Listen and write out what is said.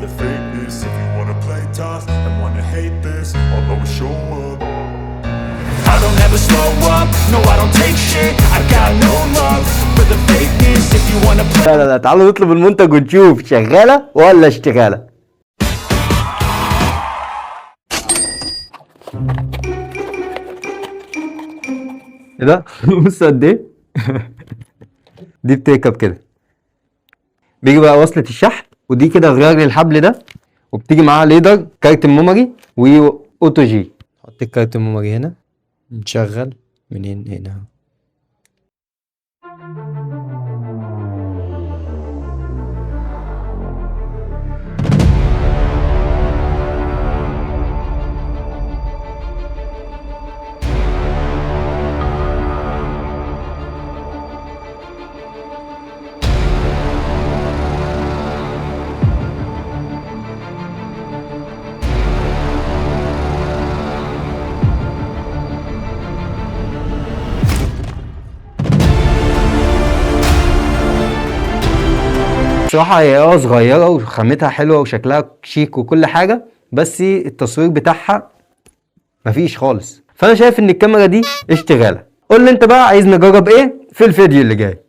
the fakeness. If you wanna play tough and wanna hate this, I'll always show up. I don't ever slow up, no I don't take shit. I got no love for the fakeness. If you wanna play. لا لا لا، تعالوا نطلب المنتج ونشوف شغالة ولا اشتغالة. ايه ده؟ بص قد ايه؟ دي بتركب كده، بيجي بقى وصلة الشحن، ودي كده غيار للحبل ده، وبتيجي معاها ليدر، كارت ميموري، واوتو جي. حط الكارت الميموري هنا، نشغل منين هنا. بصراحة هي صغيرة وخامتها حلوة وشكلها شيك وكل حاجة، بس التصوير بتاعها مفيش خالص. فأنا شايف إن الكاميرا دي اشتغالة. قول لي أنت بقى عايز نجرب إيه في الفيديو اللي جاي.